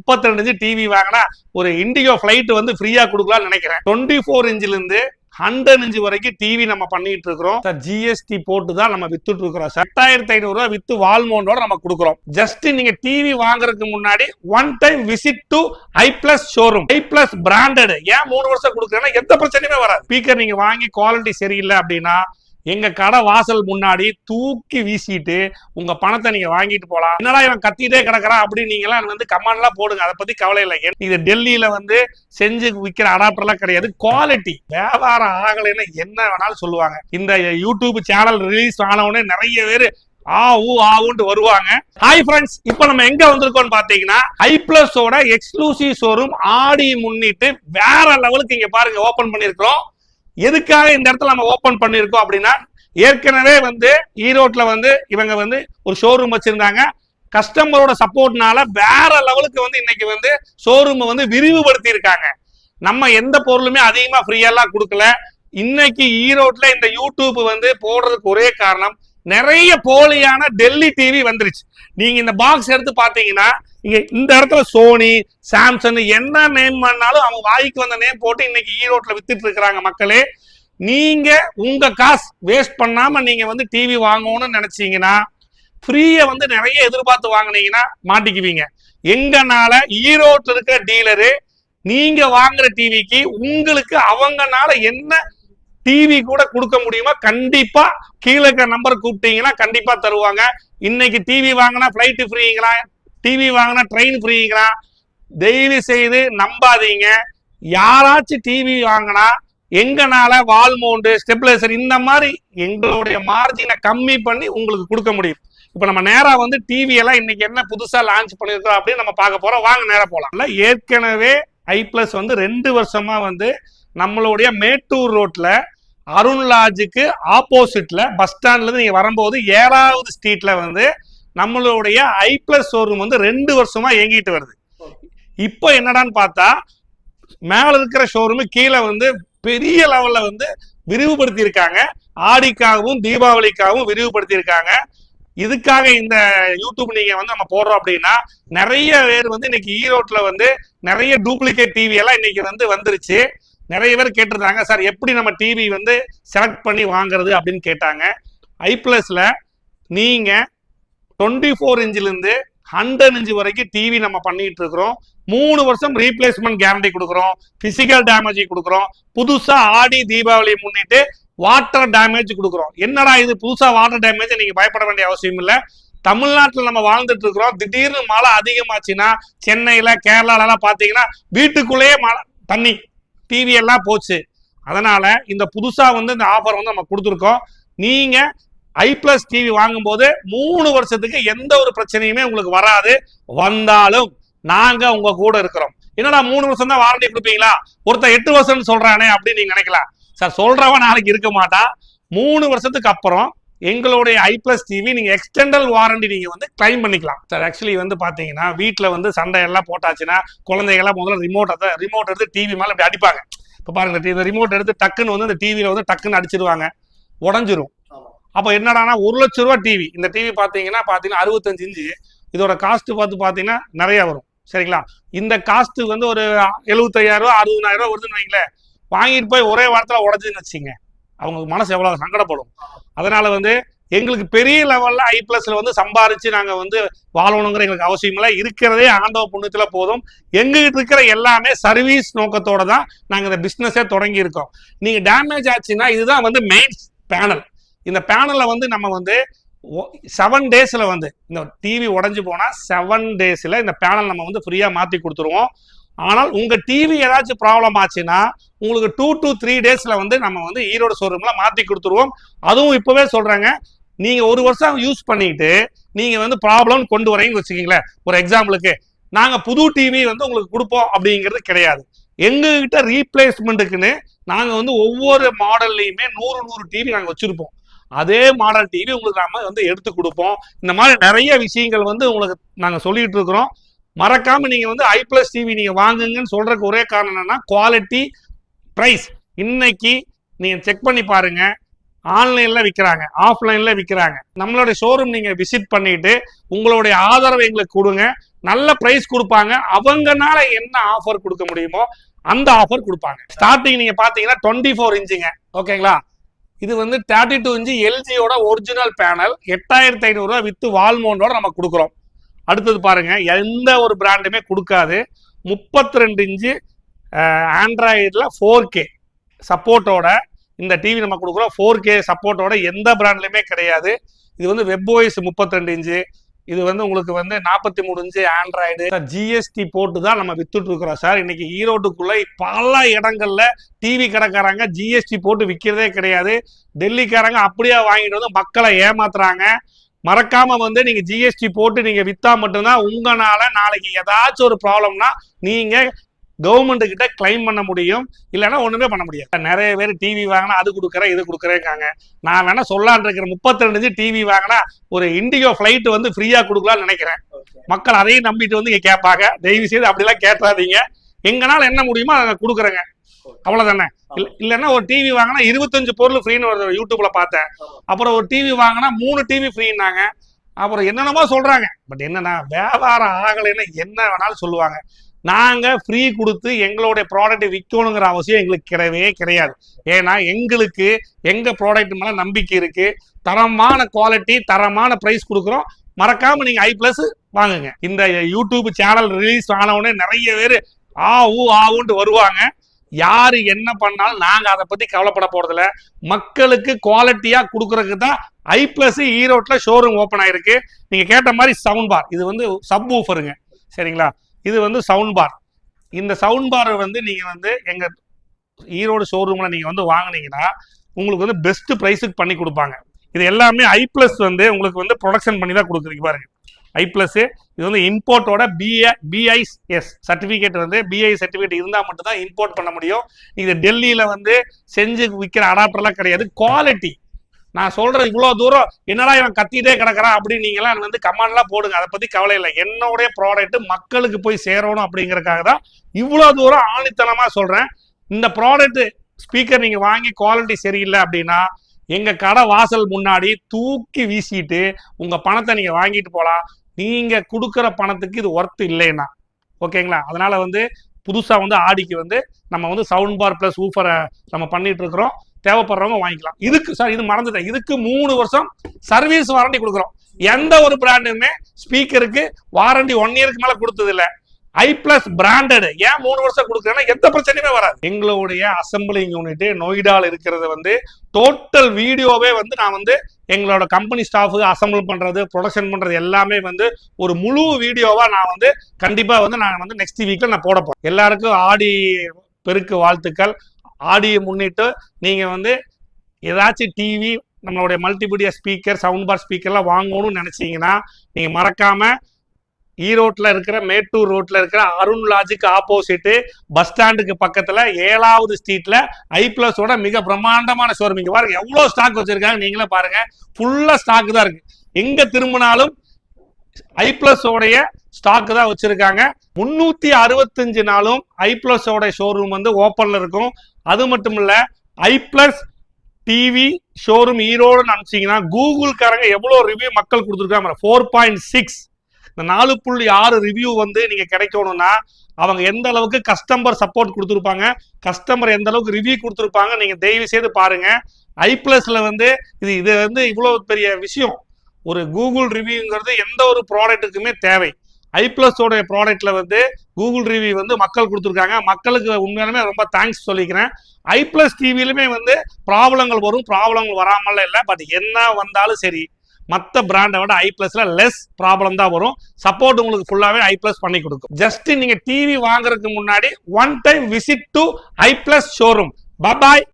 32 inch TV வாங்கினா ஒரு indigo flight வந்து ஃப்ரீயா கொடுக்கலாம்னு நினைக்கிறேன். 24 இன்ச்ல இருந்து 100 இன்ச் வரைக்கும் டிவி நம்ம பண்ணிட்டு இருக்கிறோம். ஜிஎஸ்டி போட்டு தான் நம்ம வித்துட்டு இருக்கிறோம். 8500 ரூபாய் வித்து வால் மவுண்டோட நம்ம கொடுக்குறோம். ஜஸ்ட் நீங்க டிவி வாங்குறதுக்கு முன்னாடி one time visit to I plus showroom. I plus branded ஏன் 3 வருஷம் கொடுக்குறேன்னா எந்த பிரச்சனையுமே வராது. ஸ்பீக்கர் நீங்க வாங்கி குவாலிட்டி சரியில்லை அப்படின்னா எங்க கடை வாசல் முன்னாடி தூக்கி வீசிட்டு உங்க பணத்தை நீங்க வாங்கிட்டு போலாம். என்னடா இவன் கத்திட்டே கிடக்குறான் அப்படின்னு நீங்க வந்து கமெண்ட் எல்லாம் போடுங்க. அதை பத்தி கவலை இல்லை. இது டெல்லியில வந்து செஞ்சு விற்கிற அடாப்டர் எல்லாம் கிடையாது. குவாலிட்டி வியாபாரம் ஆகலைன்னு என்ன வேணாலும் சொல்லுவாங்க. இந்த யூடியூப் சேனல் ரிலீஸ் ஆனவுடனே நிறைய பேர் ஆவுன்ட்டு வருவாங்க. ஹாய் ஃப்ரெண்ட்ஸ், இப்போ நம்ம எங்க வந்திருக்கோம்னு பாத்தீங்கன்னா ஐ பிளஸோட எக்ஸ்க்ளூசிவ் ஷோரூம் ஆடி முன்னிட்டு வேற லெவலுக்கு இங்க பாருங்க ஓபன் பண்ணிருக்கிறோம். எதுக்காக இந்த இடத்துல நம்ம ஓபன் பண்ணிருக்கோம் அப்படின்னா, ஏற்கனவே வந்து ஈரோட்ல வந்து இவங்க வந்து ஒரு ஷோரூம் வச்சிருந்தாங்க. கஸ்டமரோட சப்போர்ட்னால வேற லெவலுக்கு வந்து இன்னைக்கு வந்து ஷோரூம் வந்து விரிவுபடுத்தி இருக்காங்க. நம்ம எந்த பொருளுமே அதிகமா ஃப்ரீயெல்லாம் கொடுக்கல. இன்னைக்கு ஈரோட்ல இந்த யூடியூப் வந்து போடுறதுக்கு ஒரே காரணம், நிறைய போலியான டெல்லி டிவி வந்துருச்சு. நீங்க இந்த பாக்ஸ் எடுத்து பாத்தீங்கன்னா இந்த இடத்துல சோனி, சாம்சங் என்ன நேம் பண்ணாலும் அவங்க வாய்க்கு வந்த நேம் போட்டு இன்னைக்கு ஈரோட்ல வித்துட்டு இருக்கிறாங்க. மக்களே, நீங்க உங்க காசு வேஸ்ட் பண்ணாம நீங்க வந்து டிவி வாங்கணும்னு நினைச்சீங்கன்னா, ஃப்ரீய வந்து நிறைய எதிர்பார்த்து வாங்கினீங்கன்னா மாட்டிக்குவீங்க. எங்கனால ஈரோட்ல இருக்கிற டீலரு நீங்க வாங்குற டிவிக்கு உங்களுக்கு அவங்கனால என்ன டிவி கூட கொடுக்க முடியுமா கண்டிப்பா கீழே இருக்கிற நம்பர் கூப்பிட்டீங்கன்னா கண்டிப்பா தருவாங்க. இன்னைக்கு டிவி வாங்கினா பிளைட் ஃப்ரீங்களா, டிவி வாங்கினா ட்ரெயின் ஃப்ரீங்களா, தயவு செய்து நம்பாதீங்க. யாராச்சும் டிவி வாங்கினா எங்கனால வால் மவுண்ட், ஸ்டெபிலைசர் இந்த மாதிரி எங்களுடைய மார்ஜினை கம்மி பண்ணி உங்களுக்கு கொடுக்க முடியும். இப்ப நம்ம நேரா வந்து டிவி எல்லாம் இன்னைக்கு என்ன புதுசா லான்ச் பண்ணிருக்கோம் அப்படின்னு நம்ம பார்க்க போறோம். வாங்க நேரா போலாம். ஏற்கனவே ஐ பிளஸ் வந்து 2 வருஷமா வந்து நம்மளுடைய மேட்டூர் ரோட்ல அருண் லாட்ஜுக்கு ஆப்போசிட்ல பஸ் ஸ்டாண்ட்ல இருந்து நீங்க வரும்போது 7வது ஸ்ட்ரீட்ல வந்து நம்மளுடைய ஐ பிளஸ் ஷோரூம் வந்து 2 வருஷமா இயங்கிட்டு வருது. இப்போ என்னடான்னு பார்த்தா மேல இருக்கிற ஷோரூம் கீழே வந்து பெரிய லெவல்ல வந்து விரிவுபடுத்தி இருக்காங்க. ஆடிக்காகவும் தீபாவளிக்காகவும் விரிவுபடுத்தி இருக்காங்க. இதுக்காக இந்த யூடியூப் நீங்க வந்து நம்ம போடுறோம் அப்படின்னா நிறைய பேர் வந்து இன்னைக்கு ஈரோட்ல வந்து நிறைய டூப்ளிகேட் டிவி எல்லாம் இன்னைக்கு வந்து வந்துருச்சு. நிறைய பேர் கேட்டிருந்தாங்க, சார் எப்படி நம்ம டிவி வந்து செலக்ட் பண்ணி வாங்குறது அப்படின்னு கேட்டாங்க. ஐ பிளஸ்ல நீங்க 24 இன்ச்ல இருந்து 100 இன்ச் வரைக்கும் டிவி நம்ம பண்ணிட்டு இருக்கிறோம். 3 வருஷம் ரீப்ளேஸ்மெண்ட் கேரண்டி கொடுக்குறோம். பிசிக்கல் டேமேஜ் கொடுக்குறோம். புதுசா ஆடி தீபாவளி முன்னிட்டு வாட்டர் டேமேஜ் கொடுக்குறோம். என்னடா இது புதுசா வாட்டர் டேமேஜ், நீங்க பயப்பட வேண்டிய அவசியம் இல்லை. தமிழ்நாட்டில் நம்ம வாழ்ந்துட்டு இருக்கிறோம். திடீர்னு மழை அதிகமாச்சுன்னா சென்னையில கேரளால எல்லாம் பாத்தீங்கன்னா வீட்டுக்குள்ளேயே மழை தண்ணி டிவி எல்லாம் போச்சு. அதனால இந்த புதுசா வந்து இந்த ஆஃபர் வந்து நம்ம கொடுத்துருக்கோம். நீங்க ஐ பிளஸ் டிவி வாங்கும்போது 3 வருஷத்துக்கு எந்த ஒரு பிரச்சனையுமே உங்களுக்கு வராது. வந்தாலும் நாங்க உங்க கூட இருக்கிறோம். என்னடா 3 வருஷம் தான் வாரண்டி கொடுப்பீங்களா, ஒருத்தர் 8 வருஷம் சொல்றானே அப்படின்னு நீங்க நினைக்கலாம். சார் சொல்றவன் நாளைக்கு இருக்க மாட்டான். 3 வருஷத்துக்கு அப்புறம் எங்களுடைய ஐ பிளஸ் டிவி நீங்க எக்ஸ்டெண்டல் வாரண்டி நீங்க வந்து கிளைம் பண்ணிக்கலாம். சார் ஆக்சுவலி வந்து பாத்தீங்கன்னா வீட்டுல வந்து சண்டை எல்லாம் போட்டாச்சுன்னா குழந்தைகள்லாம் முதல்ல ரிமோட் எடுத்து டிவி மேல இப்படி அடிப்பாங்க. இப்ப பாருங்க, இந்த ரிமோட் எடுத்து டக்குன்னு வந்து இந்த டிவியில வந்து டக்குன்னு அடிச்சிருவாங்க, உடஞ்சிரும். அப்ப என்னடானா 1 லட்சம் ரூபாய் டிவி. இந்த டிவி பாத்தீங்கன்னா 65 இன்ச்சு. இதோட காஸ்ட் பாத்தீங்கன்னா நிறைய வரும். சரிங்களா? இந்த காஸ்ட் வந்து ஒரு 75,000 ரூபாய் 60,000 ரூபாய் வருதுன்னு வைங்களேன். வாங்கிட்டு போய் ஒரே வாரத்துல உடஞ்சுன்னு வச்சுங்க, அவங்க மனசு எவ்வளவு சங்கடப்படும். அதனால வந்து எங்களுக்கு பெரிய லெவல்ல ஐ பிளஸ்ல வந்து சம்பாரிச்சு நாங்க வந்து வாழணுங்கிற எங்களுக்கு அவசியம் இல்லை. இருக்கிறதே ஆண்டவ புண்ணியத்துல போதும். எங்ககிட்ட இருக்கிற எல்லாமே சர்வீஸ் நோக்கத்தோட தான் நாங்க இந்த பிசினஸே தொடங்கி இருக்கோம். நீங்க டேமேஜ் ஆச்சுன்னா இதுதான் வந்து மெயின் பேனல். இந்த பேனல்ல வந்து நம்ம வந்து 7 டேஸ்ல வந்து இந்த டிவி உடஞ்சு போனா 7 டேஸ்ல இந்த பேனல் நம்ம வந்து ஃப்ரீயா மாத்தி கொடுத்துருவோம். ஆனால் உங்க டிவி ஏதாச்சும் ப்ராப்ளம் ஆச்சுன்னா உங்களுக்கு 2 to 3 டேஸ்ல வந்து நம்ம வந்து ஈரோடு ஷோரூம்ல மாத்தி கொடுத்துருவோம். அதுவும் இப்பவே சொல்றாங்க, நீங்க 1 வருஷம் யூஸ் பண்ணிட்டு நீங்க வந்து ப்ராப்ளம் கொண்டு வரீங்கன்னு வச்சுக்கீங்களேன். ஒரு எக்ஸாம்பிளுக்கு நாங்க புது டிவி வந்து உங்களுக்கு கொடுப்போம் அப்படிங்கிறது கிடையாது. எங்ககிட்ட ரீப்ளேஸ்மெண்ட்டுக்குன்னு நாங்க வந்து ஒவ்வொரு மாடல்லையுமே 100 டிவி நாங்க வச்சிருப்போம். அதே மாடல் டிவி உங்களுக்கு நாம வந்து எடுத்து கொடுப்போம். இந்த மாதிரி நிறைய விஷயங்கள் வந்து உங்களுக்கு நாங்க சொல்லிட்டு இருக்கிறோம். மறக்காம நீங்க வந்து ஐ பிளஸ் டிவி நீங்க வாங்குங்கன்னு சொல்றதுக்கு ஒரே காரணம் என்னன்னா குவாலிட்டி, பிரைஸ். இன்னைக்கு நீங்க செக் பண்ணி பாருங்க, ஆன்லைன்ல விற்கிறாங்க, ஆஃப்லைன்ல விற்கிறாங்க. நம்மளுடைய ஷோரூம் நீங்க விசிட் பண்ணிட்டு உங்களுடைய ஆதரவை எங்களுக்கு கொடுங்க. நல்ல பிரைஸ் கொடுப்பாங்க. அவங்கனால என்ன ஆஃபர் கொடுக்க முடியுமோ அந்த ஆஃபர் கொடுப்பாங்க. ஸ்டார்டிங் நீங்க பாத்தீங்கன்னா 24 இன்ச்சுங்க. ஓகேங்களா? இது வந்து 32 இன்ச்சு எல்ஜியோட ஒரிஜினல் பேனல் 8500 ரூபாய் வித் வால் மவுண்டோட நம்ம கொடுக்குறோம். அடுத்தது பாருங்க, எந்த ஒரு பிராண்டுமே கொடுக்காது 32 இன்ச்சு ஆண்ட்ராய்டில் 4K சப்போர்ட்டோட இந்த டிவி நம்ம கொடுக்குறோம். 4K சப்போர்ட்டோட எந்த பிராண்ட்லையுமே கிடையாது. இது வந்து WebOS 32 இன்ச்சு. இது வந்து உங்களுக்கு வந்து 43 இன்ச்சு ஆண்ட்ராய்டு. ஜிஎஸ்டி போட்டு தான் நம்ம வித்துட்டு இருக்கிறோம் சார். இன்னைக்கு ஈரோட்டுக்குள்ள பல இடங்கள்ல டிவி கடைக்காரங்க ஜிஎஸ்டி போட்டு விற்கிறதே கிடையாது. டெல்லிக்காரங்க அப்படியே வாங்கிட்டு வந்து மக்களை ஏமாத்துறாங்க. மறக்காம வந்து நீங்க ஜிஎஸ்டி போட்டு நீங்க வித்தா மட்டும்தான் உங்களால நாளைக்கு ஏதாச்சும் ஒரு ப்ராப்ளம்னா நீங்க கவர்மெண்ட் கிட்ட கிளைம் பண்ண முடியும். இல்லைன்னா ஒண்ணுமே பண்ண முடியாது. நிறைய பேர் டிவி வாங்கினா அது கொடுக்குறேன் இது கொடுக்குறேங்காங்க. நான் வேணா சொல்லான் இருக்கிற 32 இன்ச்சு டிவி வாங்கினா ஒரு இண்டிகோ ஃபிளைட் வந்து ஃப்ரீயா கொடுக்கலாம்னு நினைக்கிறேன். மக்கள் அதையும் நம்பிட்டு வந்து கேட்பாங்க. தயவு செய்து அப்படிலாம் கேட்காதீங்க. எங்கனால என்ன முடியுமோ அதை கொடுக்குறேங்க, அவ்வளவுதானே. இல்லைன்னா ஒரு டிவி வாங்கினா 25 பொருள் ஃப்ரீன்னு ஒரு யூடியூப்ல பார்த்தேன். அப்புறம் ஒரு டிவி வாங்கினா 3 டிவி ஃப்ரீன்னாங்க. அப்புறம் என்னென்னமோ சொல்றாங்க. பட் என்னன்னா வியாபாரம் ஆகலைன்னா என்ன வேணாலும் சொல்லுவாங்க. நாங்க ஃப்ரீ கொடுத்து எங்களுடைய ப்ராடக்ட் விற்கணுங்கிற அவசியம் எங்களுக்கு கிடையவே கிடையாது. ஏன்னா எங்களுக்கு எங்க ப்ராடக்ட் மேல நம்பிக்கை இருக்கு. தரமான குவாலிட்டி, தரமான பிரைஸ் கொடுக்குறோம். மறக்காம நீங்க i+ வாங்குங்க. இந்த யூடியூப் சேனல் ரிலீஸ் ஆனவுடனே நிறைய பேர் ஆவுன்ட்டு வருவாங்க. யாரு என்ன பண்ணாலும் நாங்க அதை பத்தி கவலைப்பட போறதில்ல. மக்களுக்கு குவாலிட்டியா கொடுக்கறதுக்கு தான் i+ ஈரோட்ல ஷோரூம் ஓப்பன் ஆயிருக்கு. நீங்க கேட்ட மாதிரி சவுண்ட் பார், இது வந்து சப் ஊஃபருங்க. சரிங்களா? இது வந்து சவுண்ட் பார். இந்த சவுண்ட் பார் வந்து நீங்க வந்து எங்க ஈரோடு ஷோரூம்ல நீங்க வந்து வாங்கினீங்கன்னா உங்களுக்கு வந்து பெஸ்ட் பிரைஸுக்கு பண்ணி கொடுப்பாங்க. இது எல்லாமே i+ வந்து உங்களுக்கு வந்து ப்ரொடக்ஷன் பண்ணி தான் கொடுக்குறீங்க பாருங்க. i+ இது வந்து இம்போர்ட்டோட BIS சர்டிபிகேட் வந்து BIS சர்டிபிகேட் இருந்தால் மட்டும் தான் இம்போர்ட் பண்ண முடியும். இது டெல்லியில வந்து செஞ்சு விற்கிற அடாப்டர்லாம் கிடையாது. குவாலிட்டி நான் சொல்றது இவ்வளோ தூரம் என்னடா இவன் கத்திட்டே கிடக்குறான் அப்படின்னு நீங்களாம் வந்து கமெண்ட்லாம் போடுங்க. அதை பத்தி கவலை இல்லை. என்னுடைய ப்ராடக்ட் மக்களுக்கு போய் சேரணும் அப்படிங்கறதுக்காக தான் இவ்வளோ தூரம் ஆணித்தனமா சொல்றேன். இந்த ப்ராடக்ட் ஸ்பீக்கர் நீங்க வாங்கி குவாலிட்டி சரியில்லை அப்படின்னா எங்க கடை வாசல் முன்னாடி தூக்கி வீசிட்டு உங்க பணத்தை நீங்க வாங்கிட்டு போலாம். நீங்க கொடுக்குற பணத்துக்கு இது ஒர்த் இல்லைன்னா ஓகேங்களா? அதனால வந்து புதுசா வந்து ஆடிக்கு வந்து நம்ம வந்து சவுண்ட் பார் பிளஸ் ஊஃபரை நம்ம பண்ணிட்டு இருக்கிறோம். தேவைப்படுறவங்க வாங்கிக்கலாம். இதுக்கு சார் இது மறந்துட்டேன், இதுக்கு 3 வருஷம் சர்வீஸ் வாரண்டி கொடுக்குறோம். எந்த ஒரு பிராண்டுமே ஸ்பீக்கருக்கு வாரண்டி 1 இயருக்கு மேல கொடுத்தது இல்லை. i+ பிராண்டட் ஏன் 3 வருஷம் கொடுக்குறேன்னா எந்த பிரச்சனையுமே வராது. எங்களுடைய அசம்பிளிங் யூனிட் நொய்டால இருக்கிறது வந்து டோட்டல் வீடியோவே வந்து நான் வந்து எங்களோட கம்பெனி ஸ்டாஃபுக்கு அசம்பிள் பண்றது ப்ரொடக்ஷன் பண்றது எல்லாமே வந்து ஒரு முழு வீடியோவா நான் வந்து கண்டிப்பா வந்து நான் வந்து நெக்ஸ்ட் வீக்ல நான் போட போறேன். எல்லாருக்கும் ஆடி பெருக்கு வாழ்த்துக்கள். ஆடியை முன்னிட்டு நீங்க வந்து ஏதாச்சும் டிவி நம்மளுடைய மல்டிமீடியா ஸ்பீக்கர் சவுண்ட் பார் ஸ்பீக்கர்லாம் வாங்கணும்னு நினைச்சீங்கன்னா நீங்க மறக்காம ஈரோட்ல இருக்கிற மேட்டூர் ரோட்ல இருக்கிற அருண் லாஜுக்கு ஆப்போசிட் பஸ் ஸ்டாண்டுக்கு பக்கத்துல 7வது ஸ்ட்ரீட்ல i+ மிக பிரம்மாண்டமான ஷோரூம். இங்க பாருங்க எவ்வளவு ஸ்டாக் வச்சிருக்காங்க, நீங்களே பாருங்க. ஃபுல்லா ஸ்டாக் தான் இருக்கு. எங்க திரும்பினாலும் i+ ஸ்டாக் தான் வச்சிருக்காங்க. 365 நாளும் i+ ஷோரூம் வந்து ஓப்பன்ல இருக்கும். அது மட்டும் இல்ல i+ டிவி ஷோரூம் ஈரோடுன்னு அனுப்பிச்சீங்கன்னா கூகுள்காரங்க எவ்வளவு ரிவ்யூ மக்கள் கொடுத்துருக்காங்க 4.6. இந்த 4.6 ரிவ்யூ வந்து நீங்க கிடைக்கணும்னா அவங்க எந்த அளவுக்கு கஸ்டமர் சப்போர்ட் கொடுத்துருப்பாங்க, கஸ்டமர் எந்த அளவுக்கு ரிவ்யூ கொடுத்துருப்பாங்க நீங்க தயவு செய்து பாருங்க. i+ல வந்து இது வந்து இவ்வளவு பெரிய விஷயம். ஒரு கூகுள் ரிவ்யூங்கிறது எந்த ஒரு ப்ராடக்ட்டுக்குமே தேவை. i+ ப்ராடக்ட்ல வந்து கூகுள் ரிவ்யூ வந்து மக்கள் கொடுத்துருக்காங்க. மக்களுக்கு உண்மையாலுமே ரொம்ப தேங்க்ஸ் சொல்லிக்கிறேன். i+ டிவிலுமே வந்து ப்ராப்ளங்கள் வரும், ப்ராப்ளங்கள் வராமல் இல்லை. பட் என்ன வந்தாலும் சரி மற்ற பிராண்டை விட i+ல லெஸ் ப்ராப்ளம் தான் வரும். சப்போர்ட் உங்களுக்கு ஃபுல்லாவே i+ பண்ணி கொடுக்கும். ஜஸ்ட் நீங்க டிவி வாங்குறதுக்கு முன்னாடி 1 time visit to i+ showroom. Bye.